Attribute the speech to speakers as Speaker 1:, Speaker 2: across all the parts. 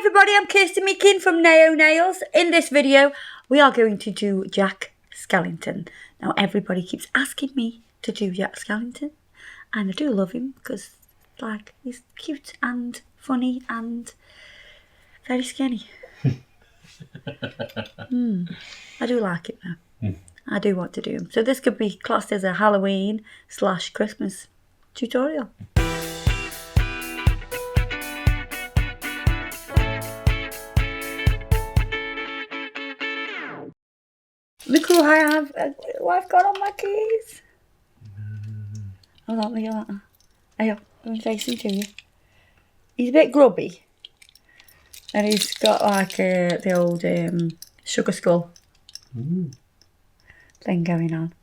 Speaker 1: everybody, I'm Kirsty Meakin from Naio Nails. In this video, we are going to do Jack Skellington. Now, everybody keeps asking me to do Jack Skellington, and I do love him because, like, he's cute and funny and very skinny. I do like it though. I do want to do him. So this could be classed as a Halloween / Christmas tutorial. Look who I have. What I've got on my keys. Hold on, look at that. Hey, I'm facing to you. He's a bit grubby. And he's got like the old sugar skull thing going on.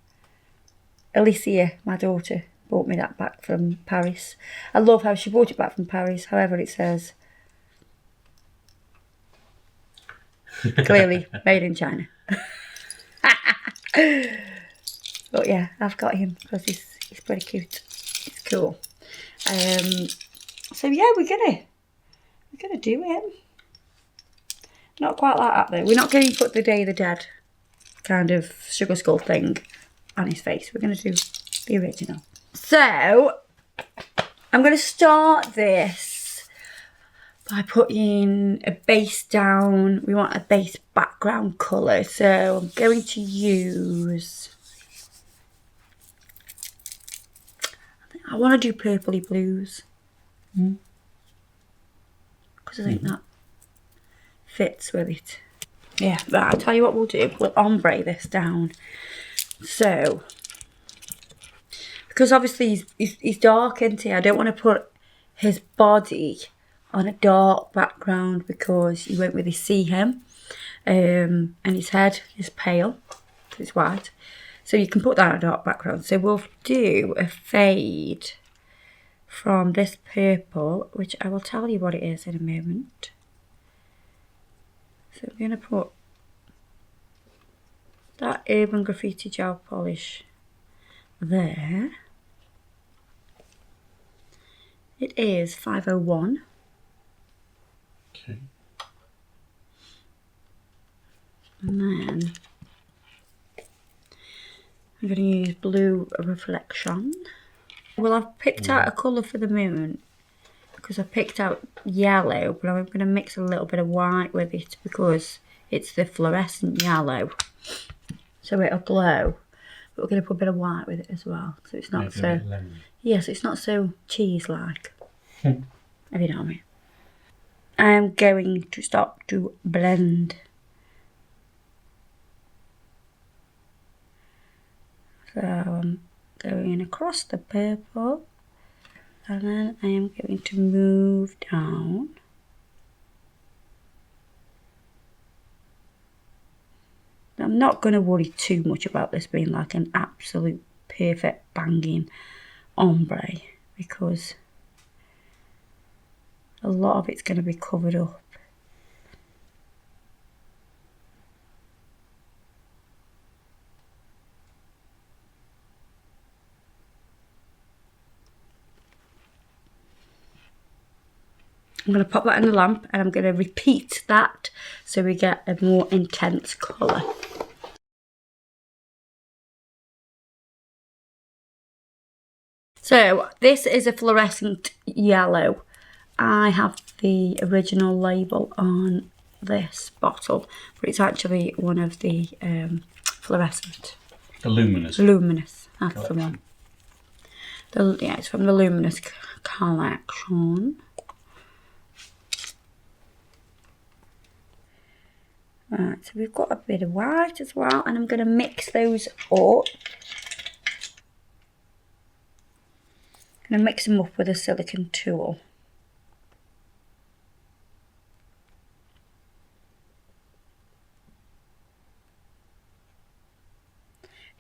Speaker 1: Alicia, my daughter, brought me that back from Paris. I love how she brought it back from Paris. However, it says clearly made in China. But yeah, I've got him because he's pretty cute. It's cool. So yeah, we're gonna do him. Not quite like that though. We're not going to put the Day of the Dead kind of sugar skull thing on his face. We're going to do the original. So I'm going to start this by putting a base down. We want a base background colour, so I'm going to use, I want to do purpley blues because I think that fits with it. Yeah, but I'll tell you what we'll do. We'll ombre this down. So, because obviously he's dark, isn't he? I don't want to put his body on a dark background because you won't really see him. And his head is pale, it's white. So you can put that on a dark background. So we'll do a fade from this purple, which I will tell you what it is in a moment. So we're going to put that Urban Graffiti gel polish there. It is 501.
Speaker 2: Okay.
Speaker 1: And then I'm going to use Blue Reflection. Well, I've picked out a colour for the moment because I picked out yellow, but I'm going to mix a little bit of white with it because it's the fluorescent yellow, so it'll glow. But we're going to put a bit of white with it as well, so it's not so, yes, it's not so cheese-like, if you know what I mean. I am going to start to blend. So I'm going across the purple. And then I am going to move down. I'm not going to worry too much about this being like an absolute perfect banging ombre because a lot of it's going to be covered up. I'm going to pop that in the lamp and I'm going to repeat that so we get a more intense colour. So this is a fluorescent yellow. I have the original label on this bottle, but it's actually one of the fluorescent.
Speaker 2: The luminous.
Speaker 1: Luminous, that's the one. Yeah, it's from the Luminous collection. Right, so we've got a bit of white as well, and I'm going to mix those up. I'm going to mix them up with a silicone tool.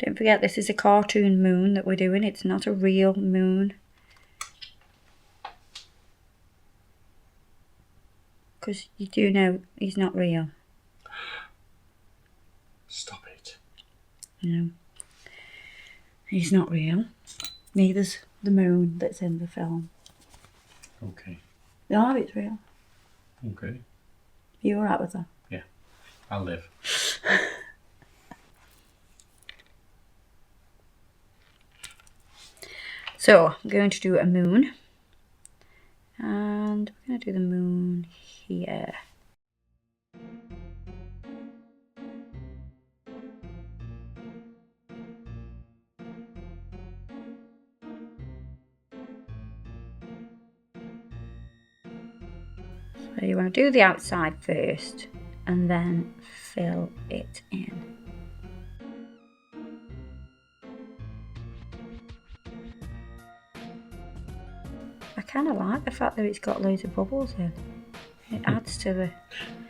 Speaker 1: Don't forget, this is a cartoon moon that we're doing. It's not a real moon. Because you do know he's not real.
Speaker 2: Stop it.
Speaker 1: No. He's not real. Neither's the moon that's in the film.
Speaker 2: Okay.
Speaker 1: No, it's real.
Speaker 2: Okay.
Speaker 1: you alright with that?
Speaker 2: Yeah, I'll live.
Speaker 1: So I'm going to do a moon, and we're going to do the moon here. So you want to do the outside first and then fill it in. I kind of like the fact that it's got loads of bubbles in. It adds to the...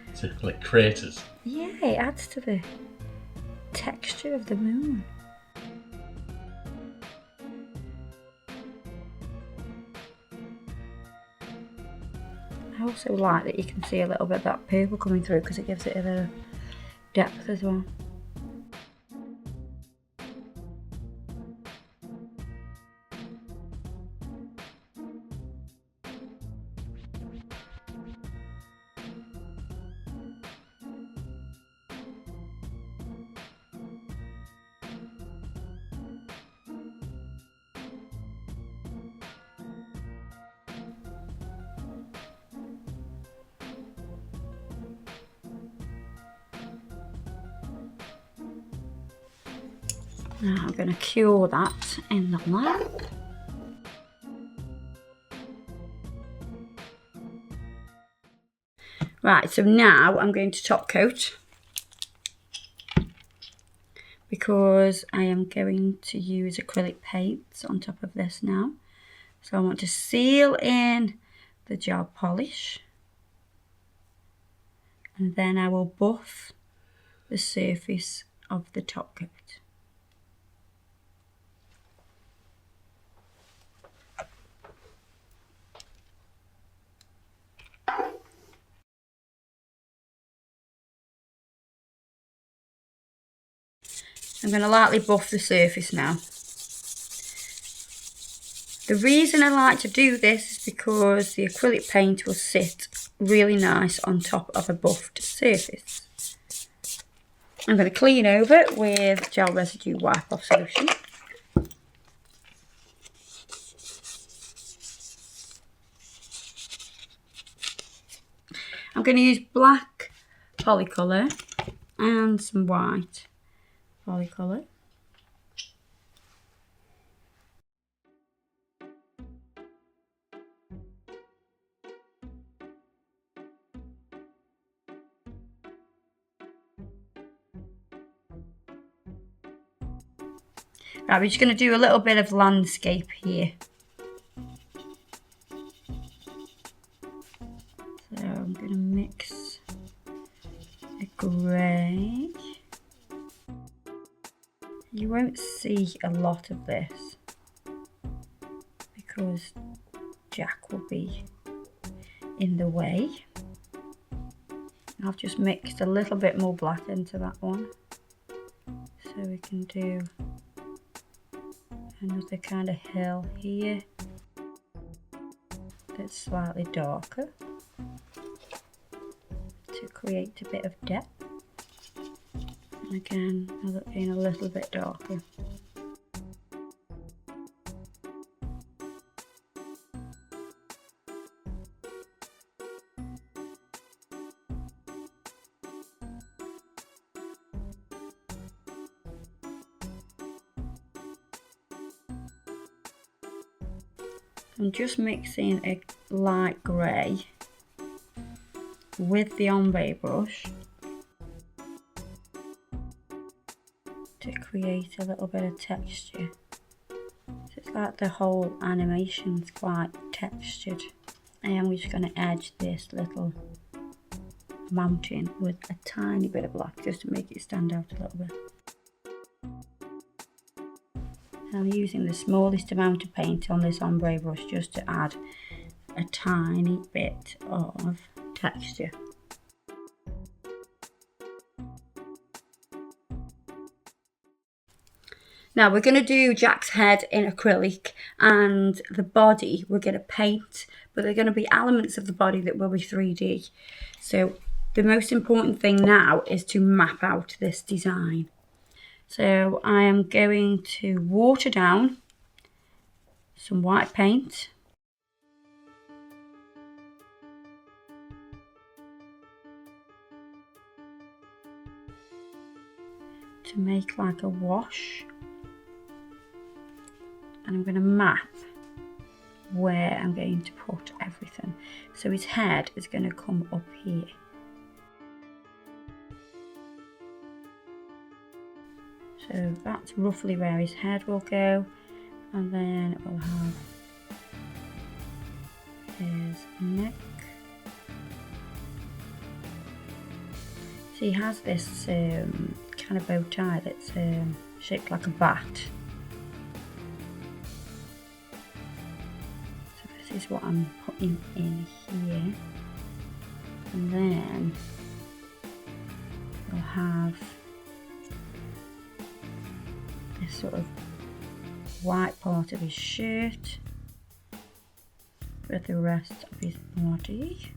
Speaker 2: It's like craters.
Speaker 1: Yeah, it adds to the texture of the moon. I also like that you can see a little bit of that purple coming through because it gives it a bit of depth as well. Now I'm going to cure that in the lamp. Right, so now I'm going to top coat because I am going to use acrylic paints on top of this now. So I want to seal in the gel polish, and then I will buff the surface of the top coat. I'm going to lightly buff the surface now. The reason I like to do this is because the acrylic paint will sit really nice on top of a buffed surface. I'm going to clean over with gel residue wipe off solution. I'm going to use black polycolour and some white polycolour. Right, we're just going to do a little bit of landscape here. So I'm going to mix a grey. You won't see a lot of this because Jack will be in the way. I've just mixed a little bit more black into that one. So we can do another kind of hill here that's slightly darker to create a bit of depth. And again, another being a little bit darker. I'm just mixing a light grey with the ombre brush to create a little bit of texture. So it's like the whole animation's quite textured. And I'm just going to edge this little mountain with a tiny bit of black just to make it stand out a little bit. I'm using the smallest amount of paint on this ombre brush just to add a tiny bit of texture. Now we're going to do Jack's head in acrylic, and the body we're going to paint, but there are going to be elements of the body that will be 3D. So The most important thing now is to map out this design. So I am going to water down some white paint. To make like a wash. And I'm going to map where I'm going to put everything. So his head is going to come up here. So that's roughly where his head will go, and then we'll have his neck. So he has this kind of bow tie that's shaped like a bat. So this is what I'm putting in here, and then we'll have this sort of white part of his shirt with the rest of his body.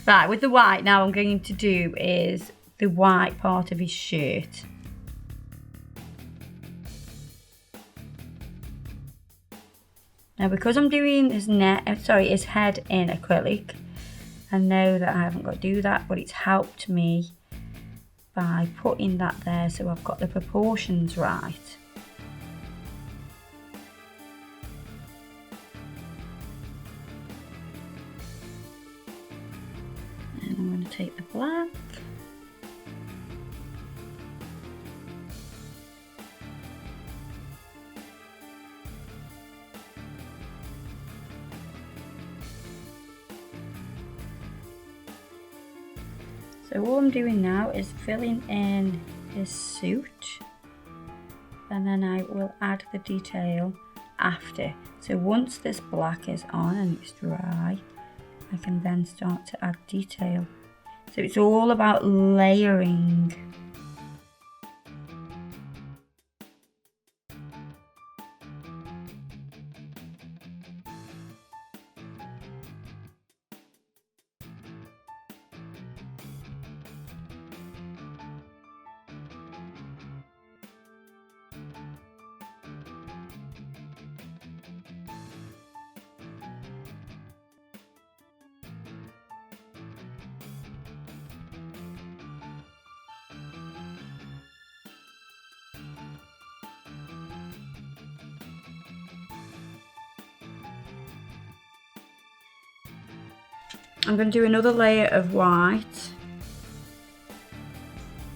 Speaker 1: Right, with the white now I'm going to do is the white part of his shirt. Now because I'm doing his his head in acrylic, I know that I haven't got to do that, but it's helped me by putting that there so I've got the proportions right. And I'm going to take the black. So all I'm doing now is filling in his suit, and then I will add the detail after. So once this black is on and it's dry, I can then start to add detail. So it's all about layering. I'm going to do another layer of white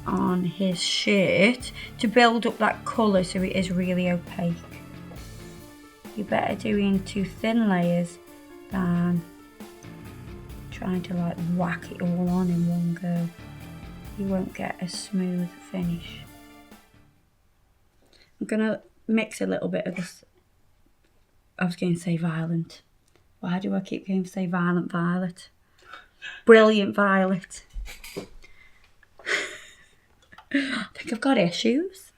Speaker 1: on his shirt to build up that colour so it is really opaque. You're better doing 2 thin layers than trying to like whack it all on in one go. You won't get a smooth finish. I'm going to mix a little bit of this. I was going to say violent. Why do I keep going to say violent violet? Brilliant violet. I think I've got issues.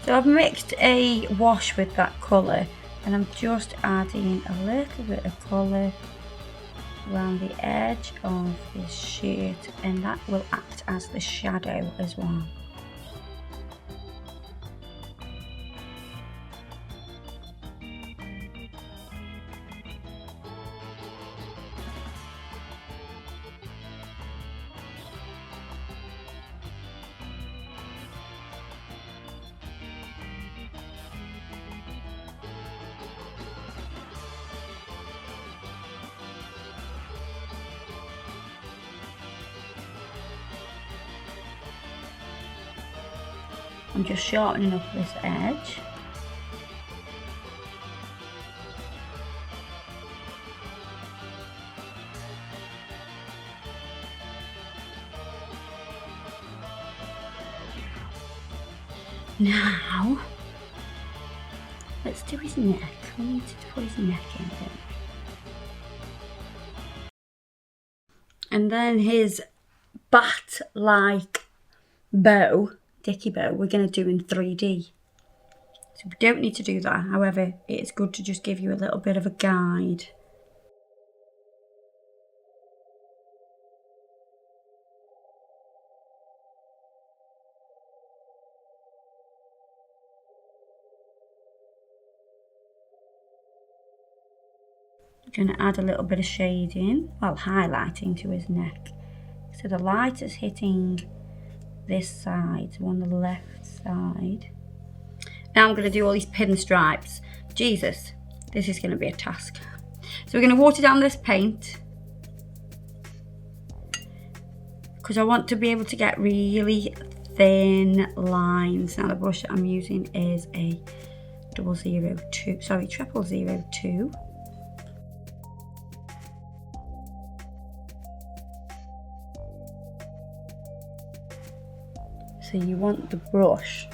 Speaker 1: So I've mixed a wash with that colour, and I'm just adding a little bit of colour around the edge of his shirt, and that will act as the shadow as well. I'm just sharpening up this edge. Now, let's do his neck. We need to put his neck in there. And then his bat-like bow, dicky bow, we're going to do in 3D. So we don't need to do that. However, it's good to just give you a little bit of a guide. Going to add a little bit of shading, well, highlighting to his neck. So the light is hitting this side, so on the left side. Now I'm going to do all these pinstripes. Jesus, this is going to be a task. So we're going to water down this paint because I want to be able to get really thin lines. Now the brush that I'm using is a 0002. So you want the brush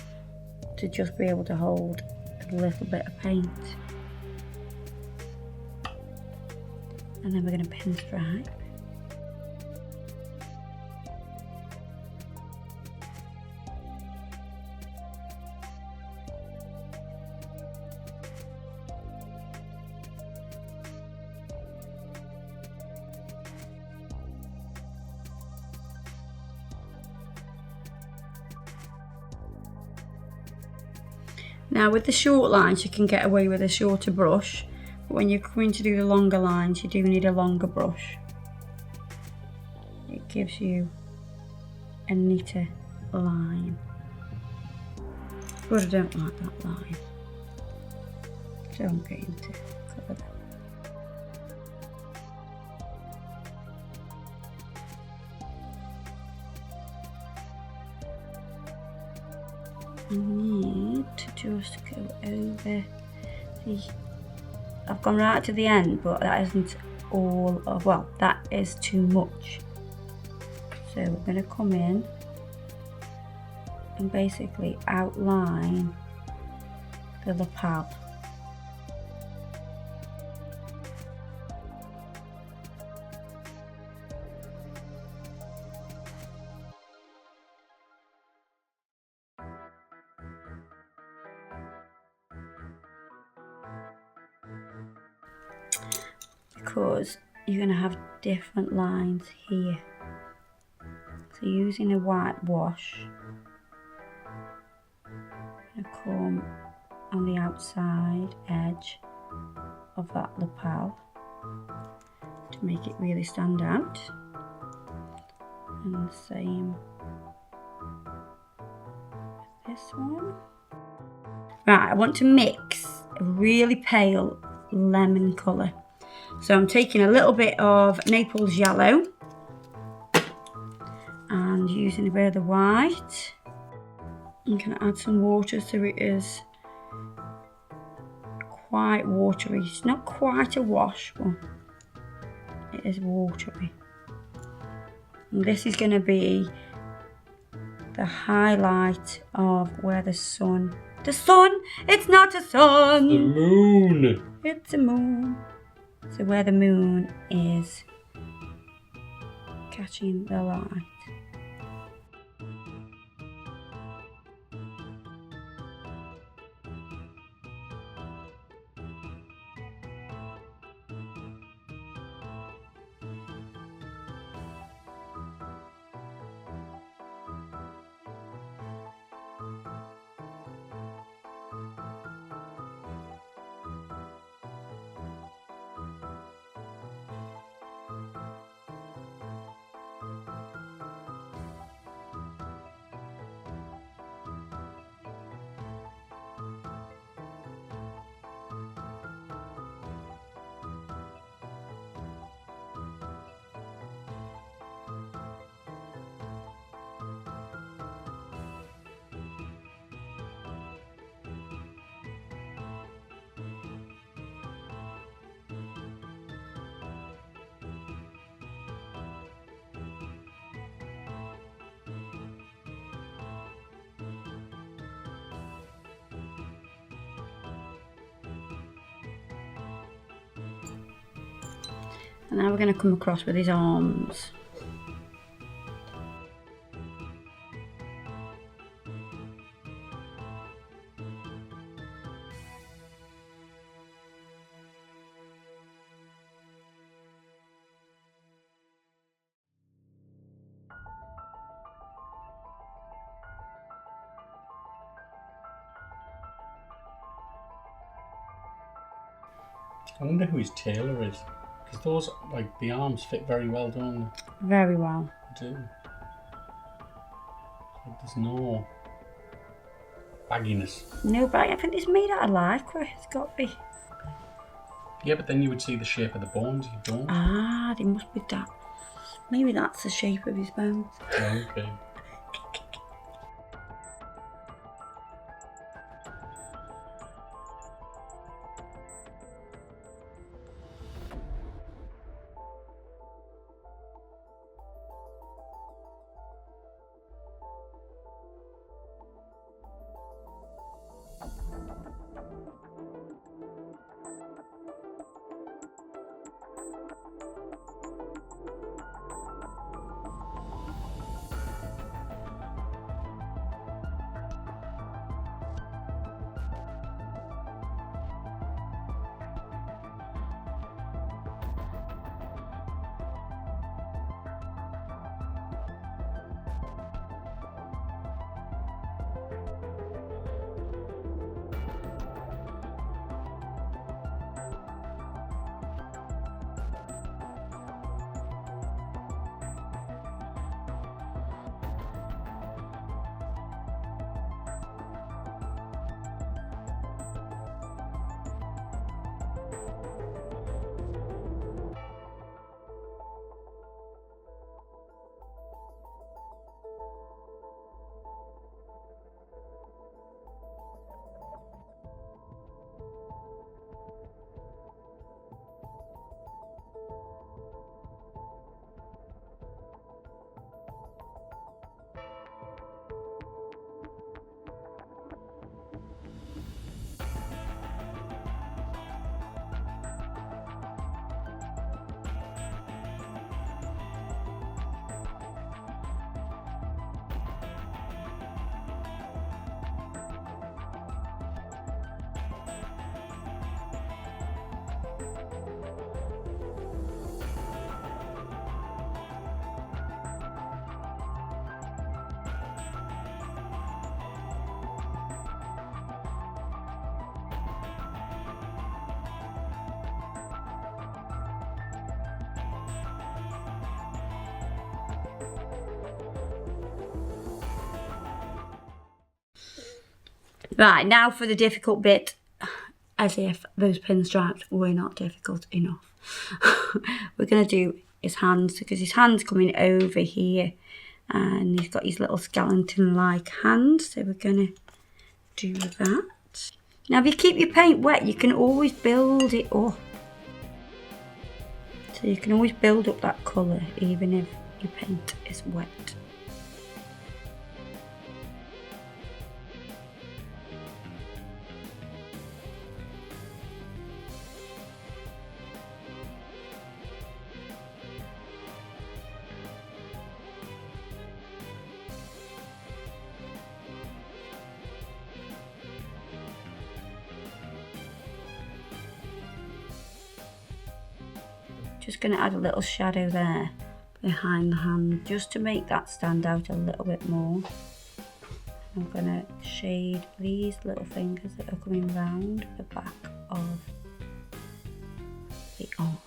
Speaker 1: to just be able to hold a little bit of paint. And then we're going to pinstripe. Now with the short lines you can get away with a shorter brush, but when you're going to do the longer lines you do need a longer brush. It gives you a neater line, but I don't like that line, so I'm going to cover that. I need to just go over the... I've gone right to the end, but that isn't all of... Well, that is too much. So we're going to come in and basically outline the lapel. Because you're going to have different lines here. So using a white wash, I'm going to come on the outside edge of that lapel to make it really stand out. And the same with this one. Right, I want to mix a really pale lemon colour. So I'm taking a little bit of Naples yellow and using a bit of the white. I'm going to add some water so it is quite watery. It's not quite a wash, but it is watery. And this is going to be the highlight of where the sun... The sun! It's not a sun!
Speaker 2: The moon!
Speaker 1: It's a moon. So where the moon is catching the light. And now we're going to come across with his arms.
Speaker 2: I wonder who his tailor is. Because those, like, the arms fit very well, don't they?
Speaker 1: Very well.
Speaker 2: They do. Like, there's no bagginess.
Speaker 1: No, but I think it's made out of lycra. It's got to be.
Speaker 2: Yeah, but then you would see the shape of the bones. You don't.
Speaker 1: Ah, they must be that. Maybe that's the shape of his bones.
Speaker 2: Okay.
Speaker 1: Right, now for the difficult bit. As if those pinstripes were not difficult enough. We're going to do his hands, because his hand's coming over here. And he's got his little skeleton-like hand. So we're going to do that. Now if you keep your paint wet, you can always build it up. So you can always build up that colour, even if your paint is wet. Just going to add a little shadow there behind the hand, just to make that stand out a little bit more. I'm going to shade these little fingers that are coming round the back of the arm.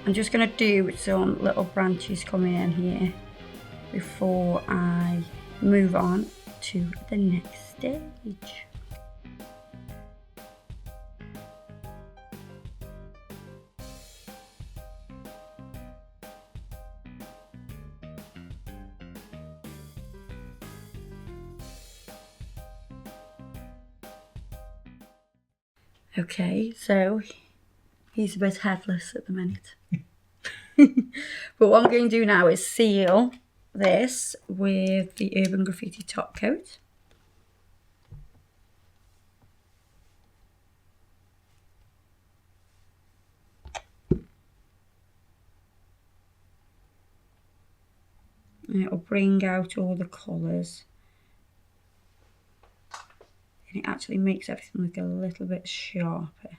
Speaker 1: I'm just going to do some little branches coming in here before I move on to the next stage. Okay, so he's a bit headless at the minute. But what I'm going to do now is seal this with the Urban Graffiti top coat. And it'll bring out all the colours. And it actually makes everything look a little bit sharper.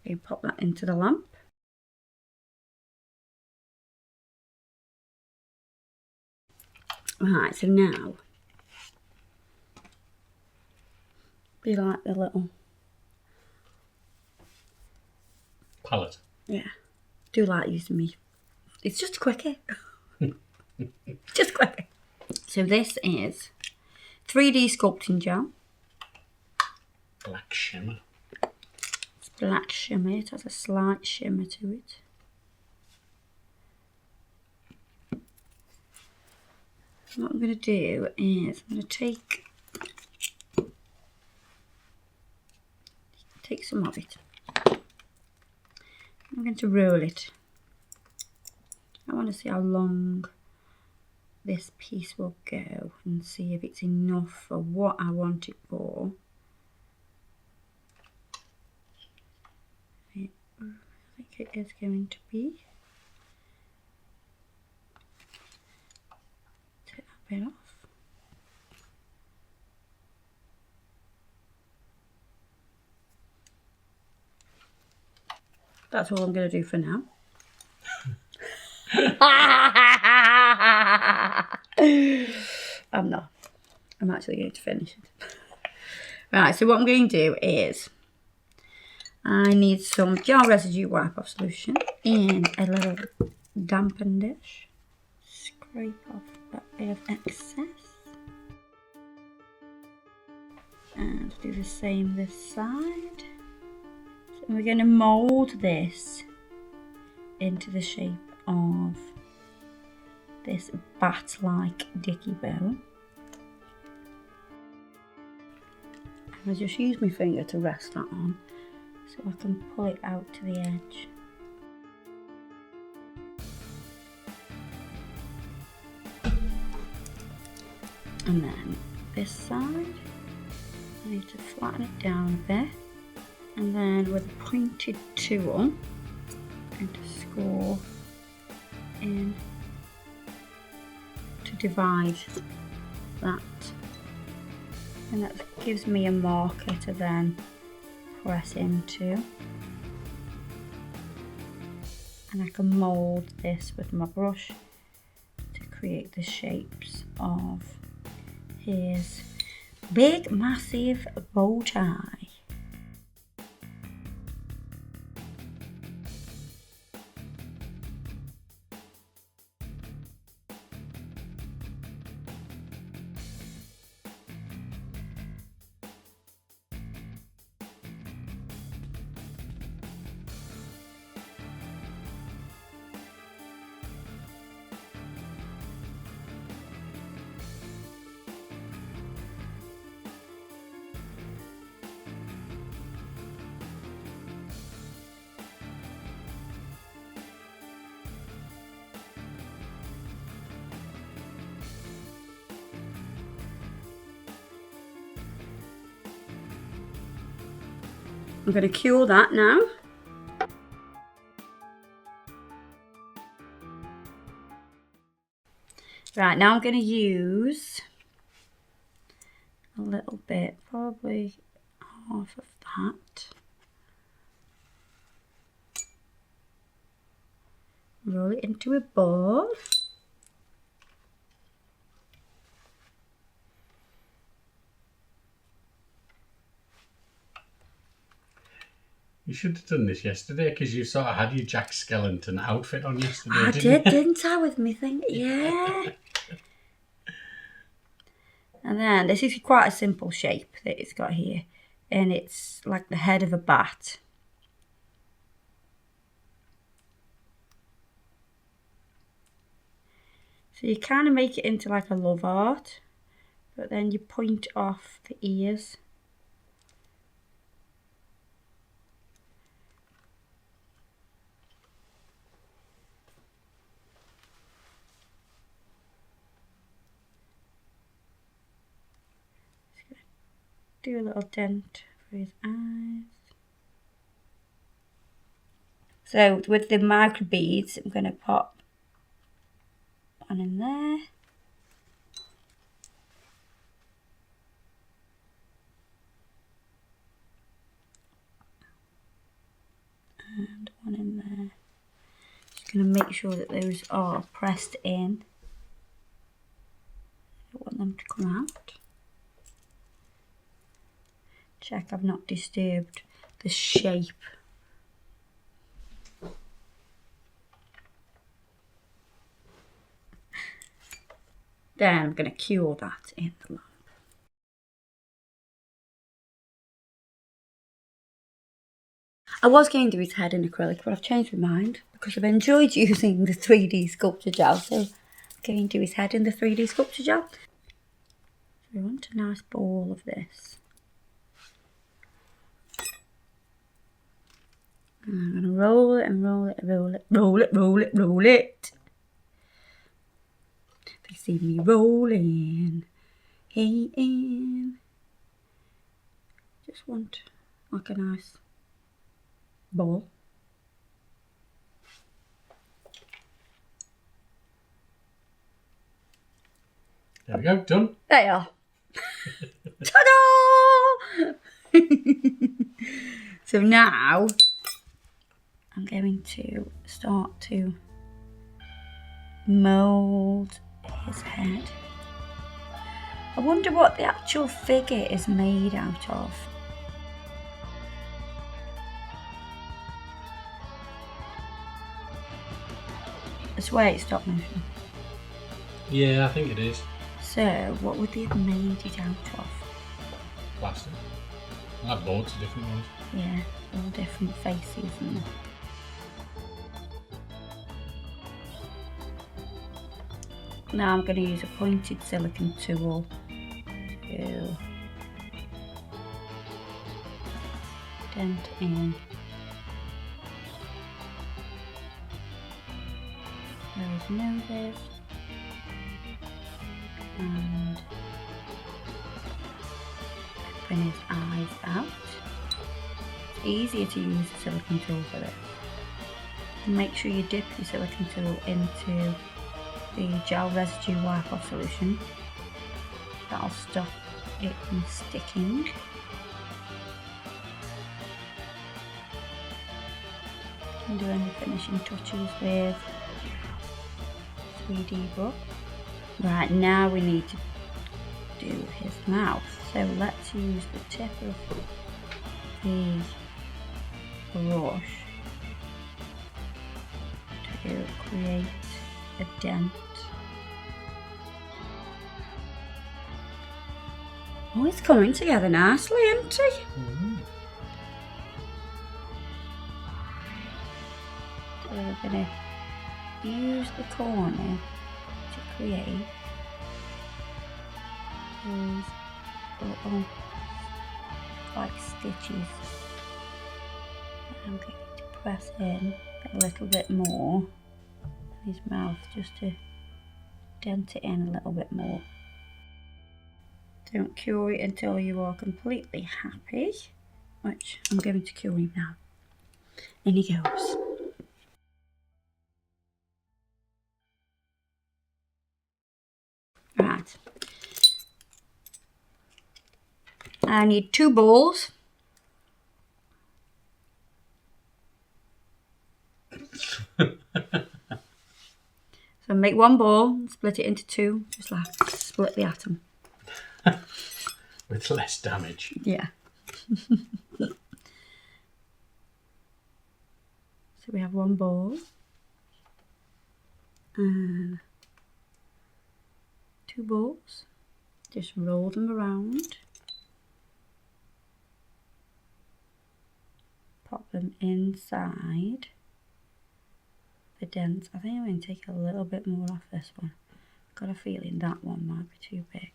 Speaker 1: You pop that into the lamp. Right, so now, be like the little
Speaker 2: palette.
Speaker 1: Yeah, do like using me. It's just a quickie. Just a quickie. So this is 3D sculpting gel.
Speaker 2: Black shimmer.
Speaker 1: It's black shimmer. It has a slight shimmer to it. What I'm going to do is I'm going to take some of it. I'm going to roll it. I want to see how long this piece will go and see if it's enough for what I want it for. I think it is going to be. Take that bit off. That's all I'm going to do for now. I'm not. I'm actually going to finish it. Right, so what I'm going to do is I need some jar residue wipe off solution in a little dampen dish. Scrape off that bit of excess. And do the same this side. So we're going to mould this into the shape of this bat-like dicky bow. I just use my finger to rest that on so I can pull it out to the edge. And then this side, I need to flatten it down a bit, and then with a pointed tool, I'm going to score in to divide that, and that gives me a marker to then press into, and I can mould this with my brush to create the shapes of his big massive bow tie. I'm going to cure that now. Right, now I'm going to use a little bit, probably half of that. Roll it into a ball.
Speaker 2: You should have done this yesterday because you sort of had your Jack Skellington outfit on yesterday,
Speaker 1: I
Speaker 2: didn't you?
Speaker 1: didn't I, with me thing? Yeah. And then this is quite a simple shape that it's got here. And it's like the head of a bat. So you kind of make it into like a love heart, but then you point off the ears. Do a little dent for his eyes. So with the micro beads, I'm going to pop one in there. And one in there. Just going to make sure that those are pressed in. I don't want them to come out. Check I've not disturbed the shape. Then I'm going to cure that in the lamp. I was going to do his head in acrylic, but I've changed my mind because I've enjoyed using the 3D sculpture gel. So I'm going to do his head in the 3D sculpture gel. So we want a nice ball of this. And I'm going to roll it and roll it and roll it, roll it, roll it, roll it. They see me rolling, hey, in. Just want like a nice ball.
Speaker 2: There we go, done.
Speaker 1: There you are. Ta-da! So now I'm going to start to mould his head. I wonder what the actual figure is made out of. I swear it's stop motion.
Speaker 2: Yeah, I think it is.
Speaker 1: So what would they have made it out of?
Speaker 2: Plastic. I'll have loads of different ones.
Speaker 1: Yeah, all different faces and now I'm going to use a pointed silicone tool to dent in those noses and open his eyes out. It's easier to use a silicone tool for this. And make sure you dip your silicone tool into the gel residue wipe-off solution. That'll stop it from sticking. You can do any finishing touches with 3D book. Right, now we need to do his mouth. So let's use the tip of the brush to create a dent. Oh, it's coming together nicely, isn't it?
Speaker 2: Mm-hmm.
Speaker 1: So we're going to use the corner to create those little like stitches. I'm going to press in a little bit more in his mouth just to dent it in a little bit more. Don't cure it until you are completely happy, which I'm going to cure him now. In he goes. Right. I need 2 balls. So make 1 ball, split it into 2, just like split the atom.
Speaker 2: With less damage.
Speaker 1: Yeah. So we have one ball and 2 balls. Just roll them around. Pop them inside the dents. I think I'm going to take a little bit more off this one. Got a feeling that one might be too big.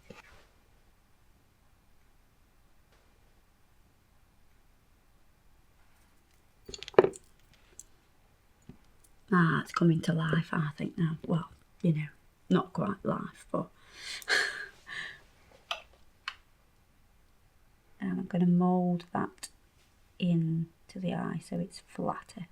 Speaker 1: Ah, it's coming to life, I think now. Well, you know, not quite life, but... and I'm going to mould that into the eye so it's flatter.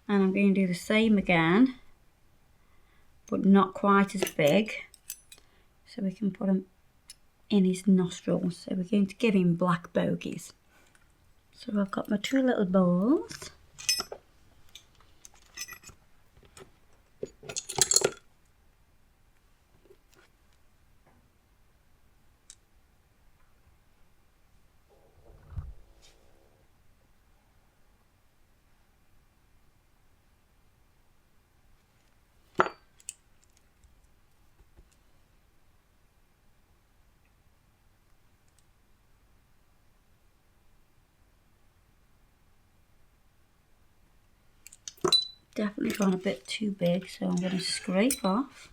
Speaker 1: And I'm going to do the same again, but not quite as big, so we can put them in his nostrils. So we're going to give him black bogies. So I've got my 2 little balls. Definitely gone a bit too big, so I'm going to scrape off.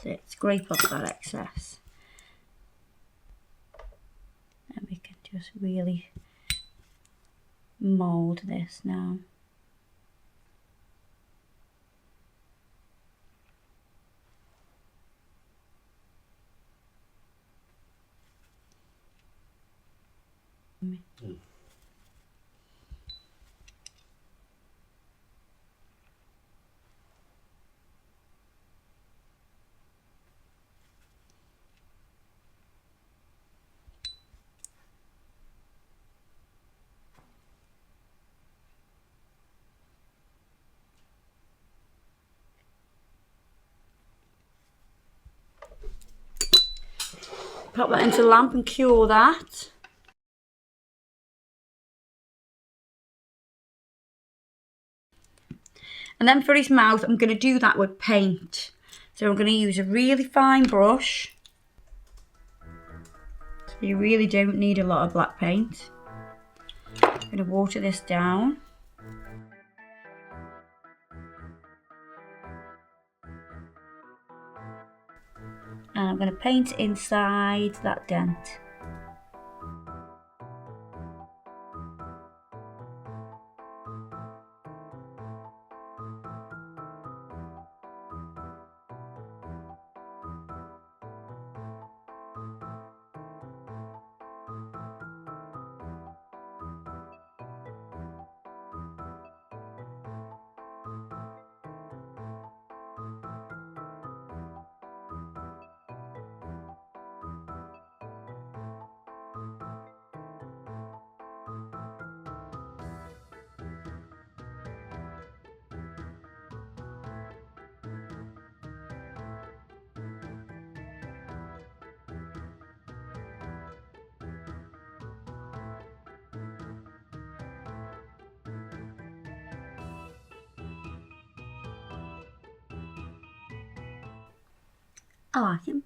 Speaker 1: So scrape off that excess. And we can just really mould this now. Pop that into the lamp and cure that. And then for his mouth, I'm going to do that with paint. So I'm going to use a really fine brush. So you really don't need a lot of black paint. I'm going to water this down. And I'm going to paint inside that dent. I like him.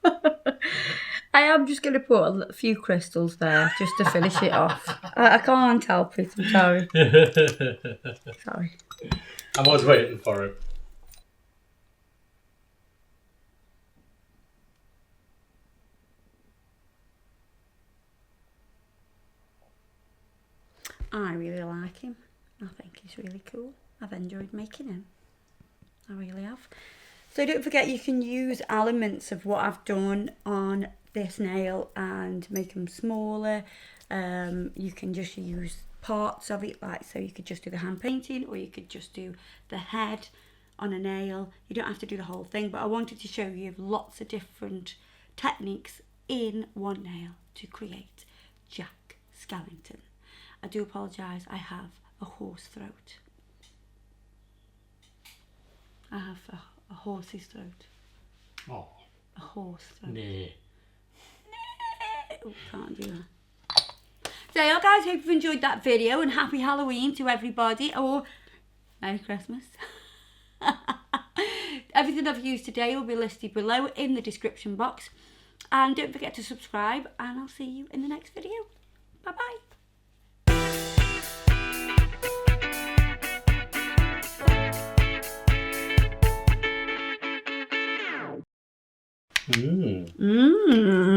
Speaker 1: I am just going to put a few crystals there just to finish it off. I can't help it, I'm sorry. Sorry.
Speaker 2: I was waiting for it.
Speaker 1: I really like him. I think he's really cool. I've enjoyed making him. I really have. So don't forget you can use elements of what I've done on this nail and make them smaller. You can just use parts of it, like so you could just do the hand painting, or you could just do the head on a nail. You don't have to do the whole thing, but I wanted to show you lots of different techniques in one nail to create Jack Skellington. I do apologise, I have a hoarse throat. I have a horse's throat.
Speaker 2: Oh.
Speaker 1: A horse throat.
Speaker 2: Nah.
Speaker 1: Oh, can't do that. So yeah, guys, hope you've enjoyed that video, and happy Halloween to everybody, or Merry Christmas. Everything I've used today will be listed below in the description box, and don't forget to subscribe, and I'll see you in the next video. Bye bye.
Speaker 2: Mmm.
Speaker 1: Mmm.